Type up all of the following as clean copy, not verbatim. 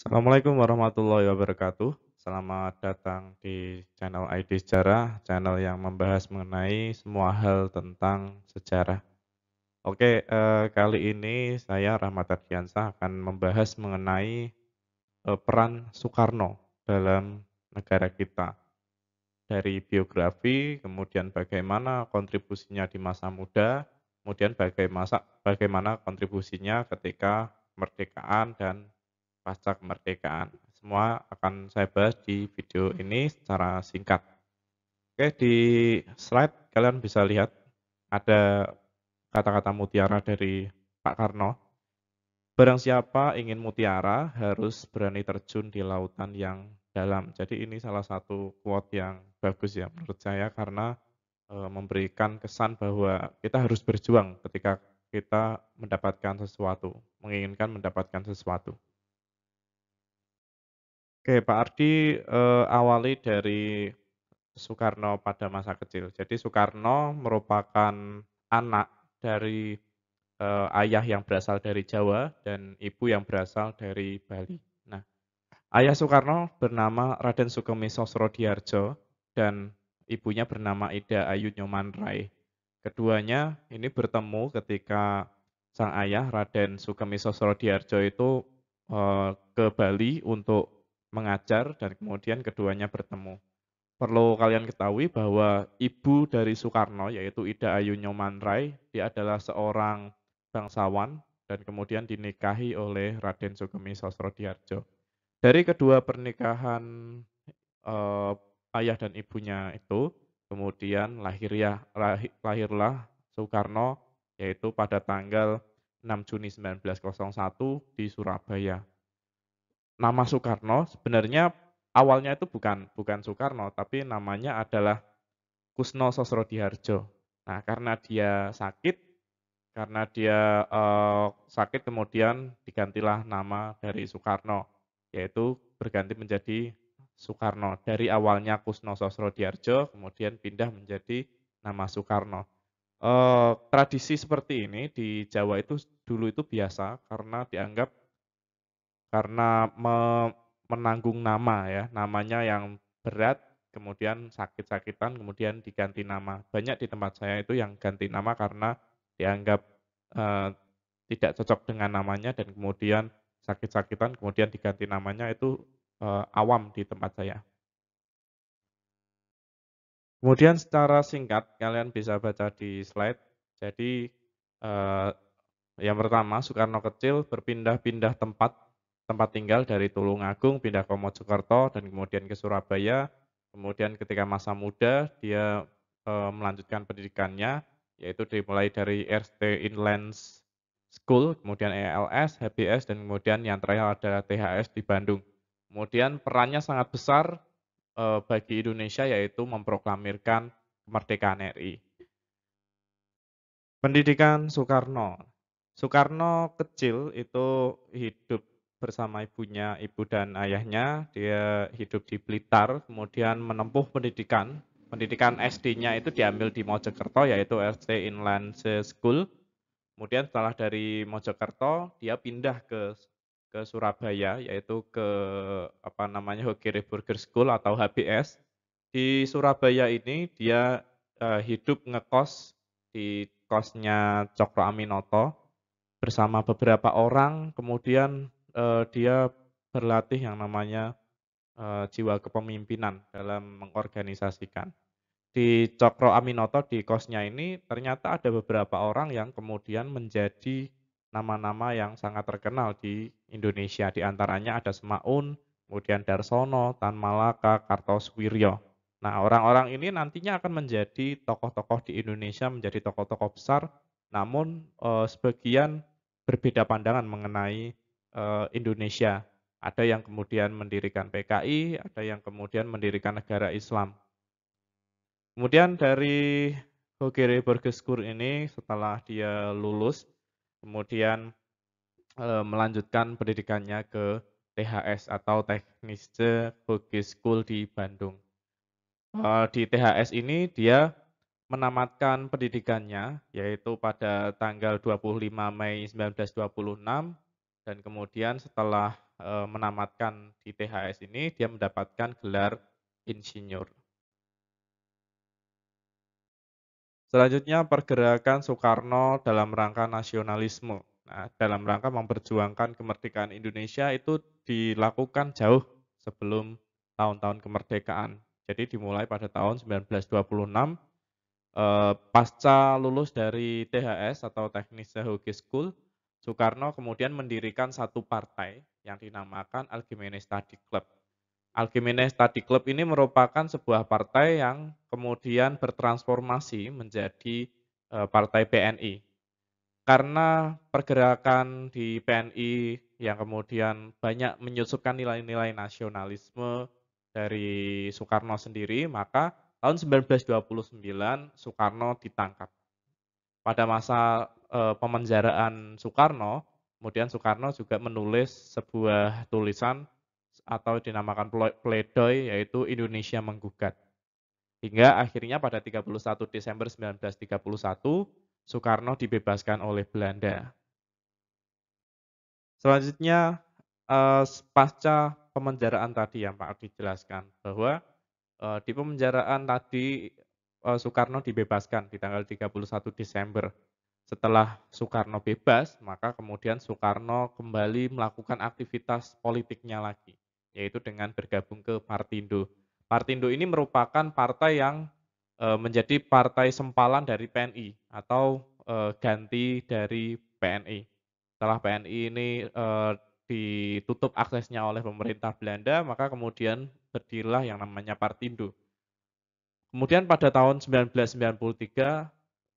Assalamualaikum warahmatullahi wabarakatuh. Selamat datang di channel ID Sejarah, channel yang membahas mengenai semua hal tentang sejarah. Oke, kali ini saya Rahmat Ardiansah akan membahas mengenai peran Soekarno dalam negara kita. Dari biografi, kemudian bagaimana kontribusinya di masa muda, kemudian bagaimana kontribusinya ketika kemerdekaan dan pasca kemerdekaan. Semua akan saya bahas di video ini secara singkat. Oke, di slide kalian bisa lihat ada kata-kata mutiara dari Pak Karno. Barang siapa ingin mutiara harus berani terjun di lautan yang dalam. Jadi ini salah satu quote yang bagus ya menurut saya karena memberikan kesan bahwa kita harus berjuang ketika kita mendapatkan sesuatu, menginginkan mendapatkan sesuatu. Oke, Pak Ardi, awali dari Soekarno pada masa kecil. Jadi Soekarno merupakan anak dari, ayah yang berasal dari Jawa dan ibu yang berasal dari Bali. Nah, ayah Soekarno bernama Raden Sukemi Sosrodihardjo dan ibunya bernama Ida Ayu Nyoman Keduanya ini bertemu ketika sang ayah Raden Sukemi Sosrodihardjo itu, ke Bali untuk mengajar dan kemudian keduanya bertemu. Perlu kalian ketahui bahwa ibu dari Soekarno yaitu Ida Ayu Nyoman dia adalah seorang bangsawan dan kemudian dinikahi oleh Raden Sukemi Sosrodihardjo. Dari kedua pernikahan, eee, ayah dan ibunya itu, kemudian lahirlah Soekarno, yaitu pada tanggal 6 Juni 1901 di Surabaya. Nama Soekarno sebenarnya awalnya itu bukan Soekarno, tapi namanya adalah Kusno Sosrodihardjo. Nah, karena dia sakit kemudian digantilah nama dari Soekarno, yaitu berganti menjadi Soekarno. Dari awalnya Kusno Sosrodihardjo kemudian pindah menjadi nama Soekarno. Tradisi seperti ini di Jawa itu dulu itu biasa karena dianggap karena menanggung nama ya, namanya yang berat, kemudian sakit-sakitan, kemudian diganti nama. Banyak di tempat saya itu yang ganti nama karena dianggap, eee, tidak cocok dengan namanya dan kemudian sakit-sakitan, kemudian diganti namanya itu, awam di tempat saya. Kemudian secara singkat kalian bisa baca di slide. Jadi, eee, yang pertama Soekarno kecil berpindah-pindah tempat tempat tinggal dari Tulungagung pindah ke Mojokerto dan kemudian ke Surabaya. Kemudian ketika masa muda dia, melanjutkan pendidikannya, yaitu dimulai dari RT Inland School, kemudian ELS, HBS, dan kemudian yang terakhir adalah THS di Bandung. Kemudian perannya sangat besar bagi Indonesia yaitu memproklamirkan kemerdekaan RI. Pendidikan Soekarno. Soekarno kecil itu hidup bersama ibunya, ibu dan ayahnya. Dia hidup di Blitar, kemudian menempuh pendidikan. Pendidikan SD-nya itu diambil di Mojokerto yaitu SD Inland School. Kemudian setelah dari Mojokerto dia pindah ke Surabaya yaitu ke apa namanya Hokere Burger School atau HBS. Di Surabaya ini dia, hidup ngekos di kosnya Cokro Aminoto bersama beberapa orang kemudian, dia berlatih yang namanya, jiwa kepemimpinan dalam mengorganisasikan. Di Cokro Aminoto di kosnya ini ternyata ada beberapa orang yang kemudian menjadi nama-nama yang sangat terkenal di Indonesia, di antaranya ada Semaun, kemudian Darsono, Tan Malaka, Kartosoewirjo. Nah, orang-orang ini nantinya akan menjadi tokoh-tokoh di Indonesia, menjadi tokoh-tokoh besar, namun, sebagian berbeda pandangan mengenai, Indonesia. Ada yang kemudian mendirikan PKI, ada yang kemudian mendirikan negara Islam. Kemudian dari Hogere Borgeskor ini setelah dia lulus, kemudian, melanjutkan pendidikannya ke THS atau Technische Hogeschool di Bandung. Di THS ini dia menamatkan pendidikannya, yaitu pada tanggal 25 Mei 1926 dan kemudian setelah menamatkan di THS ini, dia mendapatkan gelar insinyur. Selanjutnya pergerakan Soekarno dalam rangka nasionalisme. Nah, dalam rangka memperjuangkan kemerdekaan Indonesia itu dilakukan jauh sebelum tahun-tahun kemerdekaan. Jadi dimulai pada tahun 1926, pasca lulus dari THS atau Teknik Heuge School, Soekarno kemudian mendirikan satu partai yang dinamakan Algemene Study Club. Algemene Study Club ini merupakan sebuah partai yang kemudian bertransformasi menjadi, partai PNI. Karena pergerakan di PNI yang kemudian banyak menyusupkan nilai-nilai nasionalisme dari Soekarno sendiri, maka tahun 1929 Soekarno ditangkap. Pada masa, pemenjaraan Soekarno, kemudian Soekarno juga menulis sebuah tulisan atau dinamakan pledoi, yaitu Indonesia Menggugat. Hingga akhirnya pada 31 Desember 1931, Soekarno dibebaskan oleh Belanda. Selanjutnya, pasca pemenjaraan tadi yang Pak Ardi jelaskan, bahwa, di pemenjaraan tadi, Soekarno dibebaskan di tanggal 31 Desember. Setelah Soekarno bebas, maka kemudian Soekarno kembali melakukan aktivitas politiknya lagi, yaitu dengan bergabung ke Partindo. Partindo ini merupakan partai yang, menjadi partai sempalan dari PNI atau, ganti dari PNI. Setelah PNI ini, ditutup aksesnya oleh pemerintah Belanda, maka kemudian berdirilah yang namanya Partindo. Kemudian pada tahun 1993,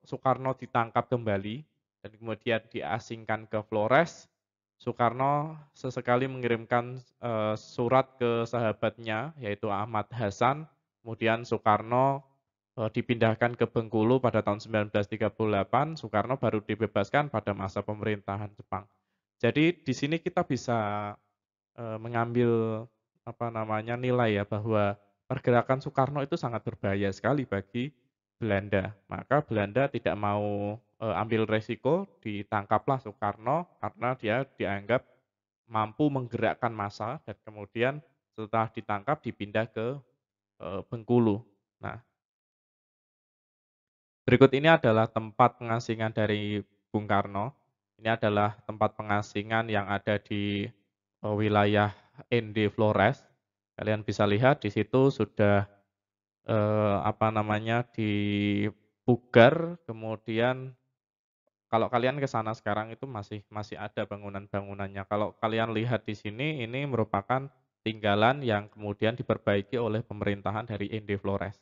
Soekarno ditangkap kembali dan kemudian diasingkan ke Flores. Soekarno sesekali mengirimkan, surat ke sahabatnya yaitu Ahmad Hasan, kemudian Soekarno, dipindahkan ke Bengkulu pada tahun 1938, Soekarno baru dibebaskan pada masa pemerintahan Jepang. Jadi di sini kita bisa, mengambil apa namanya, nilai ya bahwa pergerakan Soekarno itu sangat berbahaya sekali bagi Belanda. Maka Belanda tidak mau, ambil resiko, ditangkaplah Soekarno karena dia dianggap mampu menggerakkan massa dan kemudian setelah ditangkap dipindah ke, Bengkulu. Nah, berikut ini adalah tempat pengasingan dari Bung Karno. Ini adalah tempat pengasingan yang ada di, wilayah ND Flores. Kalian bisa lihat di situ sudah, apa namanya, dipugar, kemudian kalau kalian ke sana sekarang itu masih masih ada bangunan-bangunannya. Kalau kalian lihat di sini, ini merupakan tinggalan yang kemudian diperbaiki oleh pemerintahan dari ND Flores.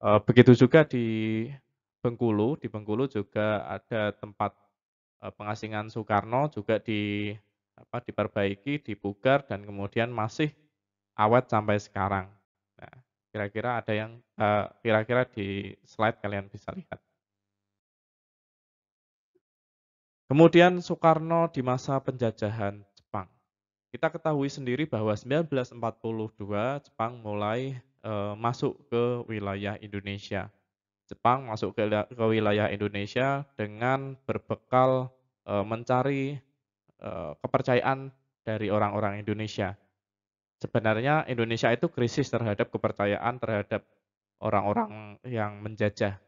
Begitu juga di Bengkulu juga ada tempat, pengasingan Soekarno juga diperbaiki, dipugar dan kemudian masih awet sampai sekarang. Nah, kira-kira ada yang, kira-kira di slide kalian bisa lihat. Kemudian Soekarno di masa penjajahan Jepang. Kita ketahui sendiri bahwa 1942 Jepang mulai, masuk ke wilayah Indonesia. Jepang masuk ke wilayah Indonesia dengan berbekal, mencari, kepercayaan dari orang-orang Indonesia. Sebenarnya Indonesia itu krisis terhadap kepercayaan terhadap orang-orang yang menjajah,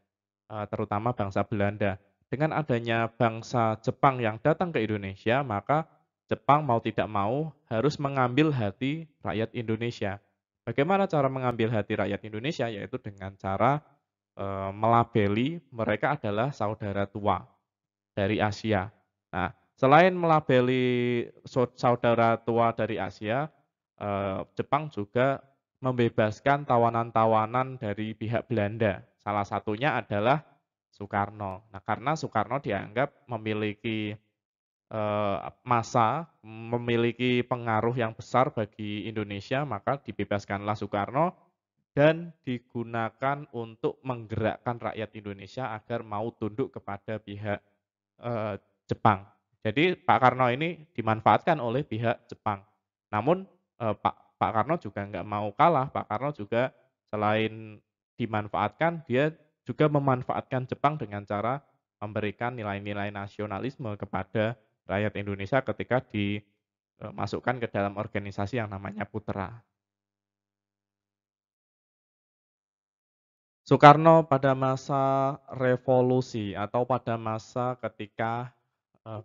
terutama bangsa Belanda. Dengan adanya bangsa Jepang yang datang ke Indonesia, maka Jepang mau tidak mau harus mengambil hati rakyat Indonesia. Bagaimana cara mengambil hati rakyat Indonesia? Yaitu dengan cara, melabeli mereka adalah saudara tua dari Asia. Nah, selain melabeli saudara tua dari Asia, Jepang juga membebaskan tawanan-tawanan dari pihak Belanda. Salah satunya adalah Soekarno. Nah, karena Soekarno dianggap memiliki, memiliki pengaruh yang besar bagi Indonesia, maka dibebaskanlah Soekarno dan digunakan untuk menggerakkan rakyat Indonesia agar mau tunduk kepada pihak, eee, Jepang. Jadi Pak Karno ini dimanfaatkan oleh pihak Jepang. Namun, Pak Karno juga nggak mau kalah, Pak Karno juga selain dimanfaatkan, dia juga memanfaatkan Jepang dengan cara memberikan nilai-nilai nasionalisme kepada rakyat Indonesia ketika dimasukkan ke dalam organisasi yang namanya Putra. Soekarno pada masa revolusi atau pada masa ketika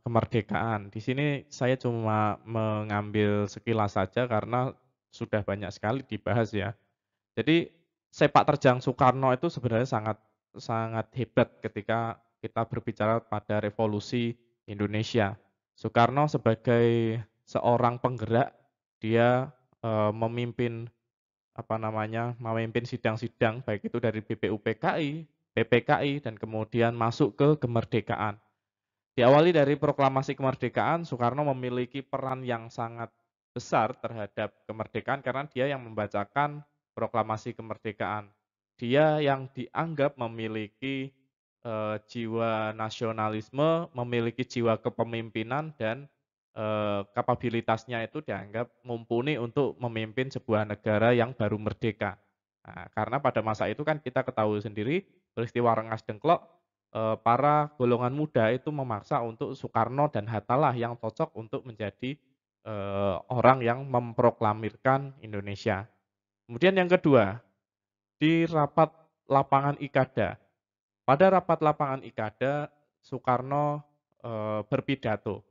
kemerdekaan. Di sini saya cuma mengambil sekilas saja karena sudah banyak sekali dibahas ya. Jadi sepak terjang Soekarno itu sebenarnya sangat sangat hebat ketika kita berbicara pada revolusi Indonesia. Soekarno sebagai seorang penggerak, dia memimpin memimpin sidang-sidang baik itu dari BPUPKI, PPKI dan kemudian masuk ke kemerdekaan. Diawali dari proklamasi kemerdekaan, Soekarno memiliki peran yang sangat besar terhadap kemerdekaan karena dia yang membacakan proklamasi kemerdekaan. Dia yang dianggap memiliki jiwa nasionalisme, memiliki jiwa kepemimpinan dan kapabilitasnya itu dianggap mumpuni untuk memimpin sebuah negara yang baru merdeka. Nah, karena pada masa itu kan kita ketahui sendiri peristiwa Rengas Dengklok, para golongan muda itu memaksa untuk Soekarno dan Hatta lah yang cocok untuk menjadi orang yang memproklamirkan Indonesia. Kemudian yang kedua, di rapat lapangan Ikada. Pada rapat lapangan Ikada, Soekarno berpidato.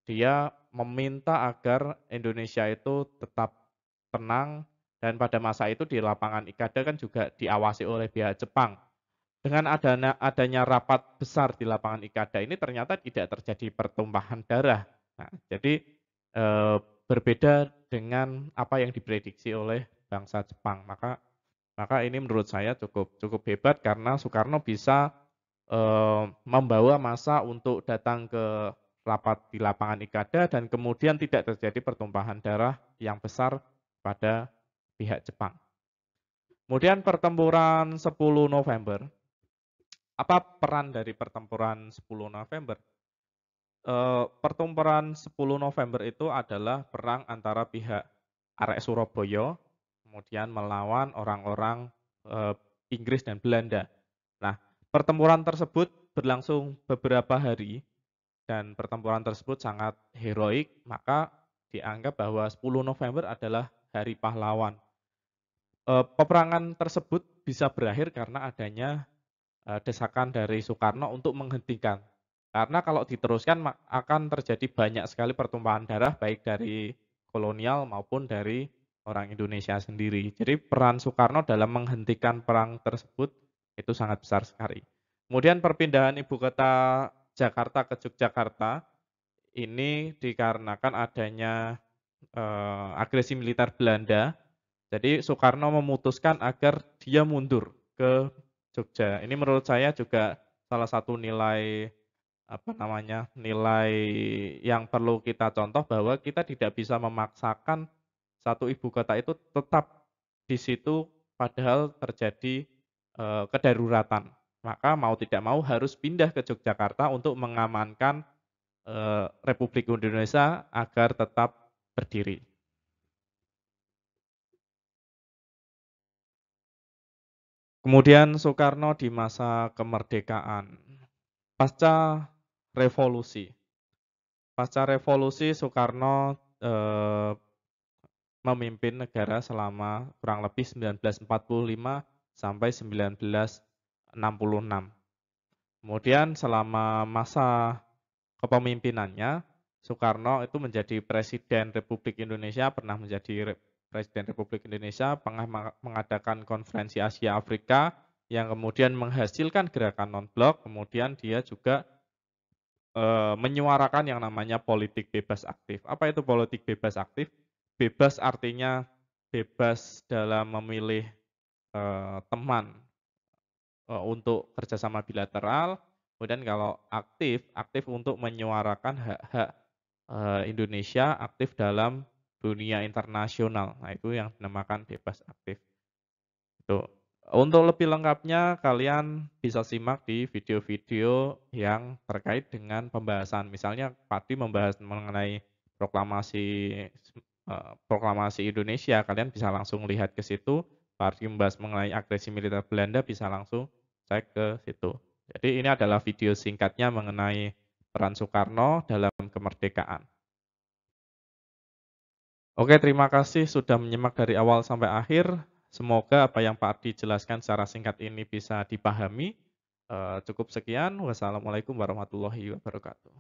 Dia meminta agar Indonesia itu tetap tenang dan pada masa itu di lapangan Ikada kan juga diawasi oleh pihak Jepang. Dengan adanya rapat besar di lapangan Ikada ini ternyata tidak terjadi pertumpahan darah. Nah, jadi berbeda dengan apa yang diprediksi oleh bangsa Jepang. Maka ini menurut saya cukup hebat karena Soekarno bisa membawa massa untuk datang ke rapat di lapangan Ikada dan kemudian tidak terjadi pertumpahan darah yang besar pada pihak Jepang. Kemudian pertempuran 10 November. Apa peran dari pertempuran 10 November? Pertempuran 10 November itu adalah perang antara pihak arek Surabaya, kemudian melawan orang-orang Inggris dan Belanda. Nah, pertempuran tersebut berlangsung beberapa hari dan pertempuran tersebut sangat heroik, maka dianggap bahwa 10 November adalah hari pahlawan. Peperangan tersebut bisa berakhir karena adanya desakan dari Soekarno untuk menghentikan. Karena kalau diteruskan akan terjadi banyak sekali pertumpahan darah baik dari kolonial maupun dari orang Indonesia sendiri. Jadi peran Soekarno dalam menghentikan perang tersebut itu sangat besar sekali. Kemudian perpindahan ibu kota Jakarta ke Yogyakarta ini dikarenakan adanya agresi militer Belanda. Jadi Soekarno memutuskan agar dia mundur ke Jogja. Ini menurut saya juga salah satu nilai nilai yang perlu kita contoh bahwa kita tidak bisa memaksakan satu ibu kota itu tetap di situ padahal terjadi kedaruratan. Maka mau tidak mau harus pindah ke Yogyakarta untuk mengamankan Republik Indonesia agar tetap berdiri. Kemudian Soekarno di masa kemerdekaan. Pasca revolusi. Pasca revolusi Soekarno memimpin negara selama kurang lebih 1945 sampai 1966. Kemudian selama masa kepemimpinannya, Soekarno itu menjadi Presiden Republik Indonesia, pernah menjadi Presiden Republik Indonesia, pernah mengadakan konferensi Asia Afrika yang kemudian menghasilkan gerakan non-blok, kemudian dia juga menyuarakan yang namanya politik bebas aktif. Apa itu politik bebas aktif? Bebas artinya bebas dalam memilih teman untuk kerjasama bilateral. Kemudian kalau aktif untuk menyuarakan hak-hak Indonesia, aktif dalam dunia internasional. Nah itu yang dinamakan bebas aktif. Itu. Untuk lebih lengkapnya kalian bisa simak di video-video yang terkait dengan pembahasan. Misalnya Padi membahas mengenai proklamasi Indonesia, kalian bisa langsung lihat ke situ. Padi membahas mengenai agresi militer Belanda bisa langsung cek ke situ. Jadi ini adalah video singkatnya mengenai peran Soekarno dalam kemerdekaan. Oke, terima kasih sudah menyimak dari awal sampai akhir. Semoga apa yang Pak Ardi jelaskan secara singkat ini bisa dipahami. Cukup sekian, wassalamualaikum warahmatullahi wabarakatuh.